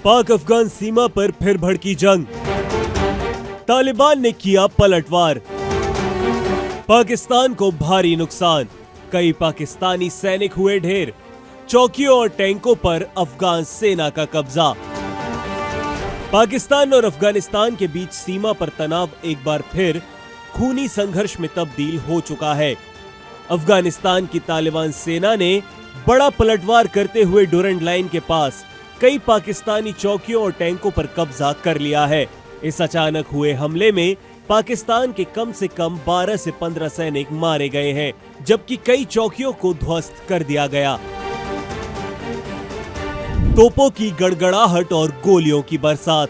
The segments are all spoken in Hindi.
पाक अफगान सीमा पर फिर भड़की जंग। तालिबान ने किया पलटवार। पाकिस्तान को भारी नुकसान। कई पाकिस्तानी सैनिक हुए ढेर। चौकियों और टैंकों पर अफगान सेना का कब्जा। पाकिस्तान और अफगानिस्तान के बीच सीमा पर तनाव एक बार फिर खूनी संघर्ष में तब्दील हो चुका है। अफगानिस्तान की तालिबान सेना ने बड़ा पलटवार करते हुए डुरंड लाइन के पास कई पाकिस्तानी चौकियों और टैंकों पर कब्जा कर लिया है। इस अचानक हुए हमले में पाकिस्तान के कम से कम 12 से 15 सैनिक मारे गए हैं, जबकि कई चौकियों को ध्वस्त कर दिया गया। तोपों की गड़गड़ाहट और गोलियों की बरसात।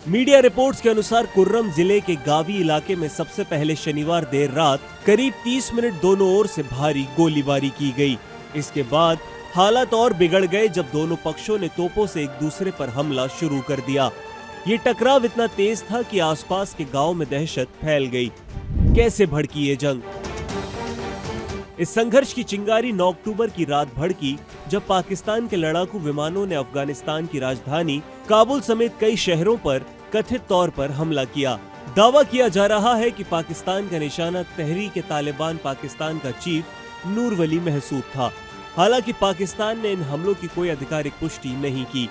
मीडिया रिपोर्ट्स के अनुसार कुर्रम जिले के गावी इलाके में सबसे पहले शनिवार देर रात करीब 30 मिनट दोनों ओर से भारी गोलीबारी की गई। इसके बाद हालात और बिगड़ गए जब दोनों पक्षों ने तोपों से एक दूसरे पर हमला शुरू कर दिया। ये टकराव इतना तेज था कि आसपास के गांव में दहशत फैल गई। कैसे भड़की ये जंग? इस संघर्ष की चिंगारी 9 अक्टूबर की रात भड़की जब पाकिस्तान के लड़ाकू विमानों ने अफगानिस्तान की राजधानी काबुल समेत कई शहरों पर कथित तौर पर हमला किया। दावा किया जा रहा है कि पाकिस्तान का निशाना तहरीक-ए-तालिबान पाकिस्तान का चीफ नूर वली महसूद था। हालांकि पाकिस्तान ने इन हमलों की कोई आधिकारिक पुष्टि नहीं की।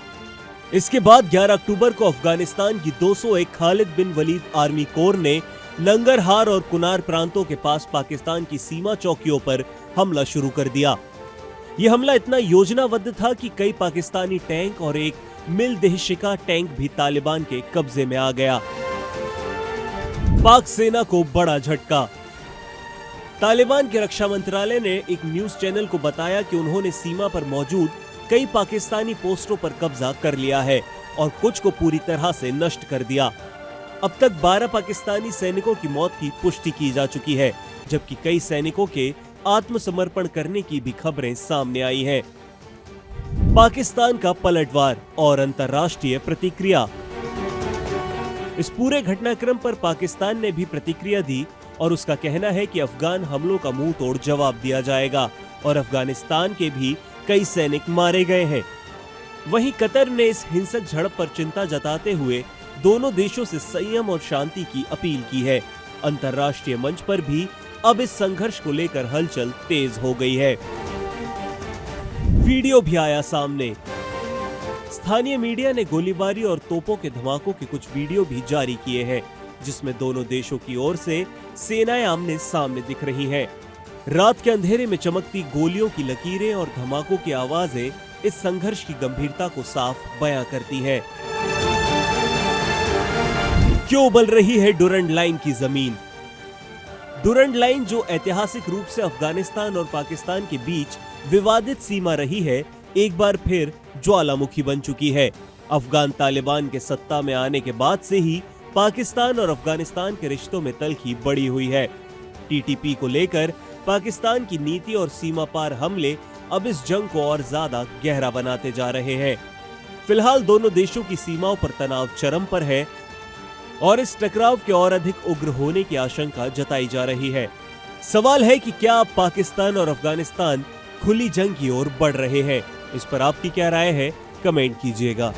इसके बाद 11 अक्टूबर को अफगानिस्तान की 201 खालिद बिन वलीद आर्मी कोर ने नंगरहार और कुनार प्रांतों के पास पाकिस्तान की सीमा चौकियों पर हमला शुरू कर दिया। यह हमला इतना योजनाबद्ध था कि कई पाकिस्तानी टैंक और एक मिल देहशिका टैंक भी तालिबान के कब्जे में आ गया। पाक सेना को बड़ा झटका। तालिबान के रक्षा मंत्रालय ने एक न्यूज चैनल को बताया कि उन्होंने सीमा पर मौजूद कई पाकिस्तानी पोस्टों पर कब्जा कर लिया है और कुछ को पूरी तरह से नष्ट कर दिया। अब तक 12 पाकिस्तानी सैनिकों की मौत की पुष्टि की जा चुकी है, जबकि कई सैनिकों के आत्मसमर्पण करने की भी खबरें सामने आई हैं। पाकिस्तान का पलटवार और अंतर्राष्ट्रीय प्रतिक्रिया। इस पूरे घटनाक्रम पर पाकिस्तान ने भी प्रतिक्रिया दी और उसका कहना है कि अफगान हमलों का मुंह तोड़ जवाब दिया जाएगा और अफगानिस्तान के भी कई सैनिक मारे गए हैं। वहीं कतर ने इस हिंसक झड़प पर चिंता जताते हुए दोनों देशों से संयम और शांति की अपील की है। अंतर्राष्ट्रीय मंच पर भी अब इस संघर्ष को लेकर हलचल तेज हो गई है। वीडियो भी आया सामने। स्थानीय मीडिया ने गोलीबारी और तोपों के धमाकों के कुछ वीडियो भी जारी किए हैं, जिसमें दोनों देशों की ओर से सेनाएं आमने सामने दिख रही हैं। रात के अंधेरे में चमकती गोलियों की लकीरें और धमाकों की आवाजें इस संघर्ष की गंभीरता को साफ बयां करती हैं। क्यों उबल रही है डुरंड लाइन की जमीन? डुरंड लाइन, जो ऐतिहासिक रूप से अफगानिस्तान और पाकिस्तान के बीच विवादित सीमा रही है, एक बार फिर ज्वालामुखी बन चुकी है। अफगान तालिबान के सत्ता में आने के बाद से ही पाकिस्तान और अफगानिस्तान के रिश्तों में तल्खी बढ़ी हुई है। टीटीपी को लेकर पाकिस्तान की नीति और सीमा पार हमले अब इस जंग को और ज्यादा गहरा बनाते जा रहे हैं। फिलहाल दोनों देशों की सीमाओं पर तनाव चरम पर है और इस टकराव के और अधिक उग्र होने की आशंका जताई जा रही है। सवाल है कि क्या अब पाकिस्तान और अफगानिस्तान खुली जंग की ओर बढ़ रहे हैं? इस पर आपकी क्या राय है? कमेंट कीजिएगा।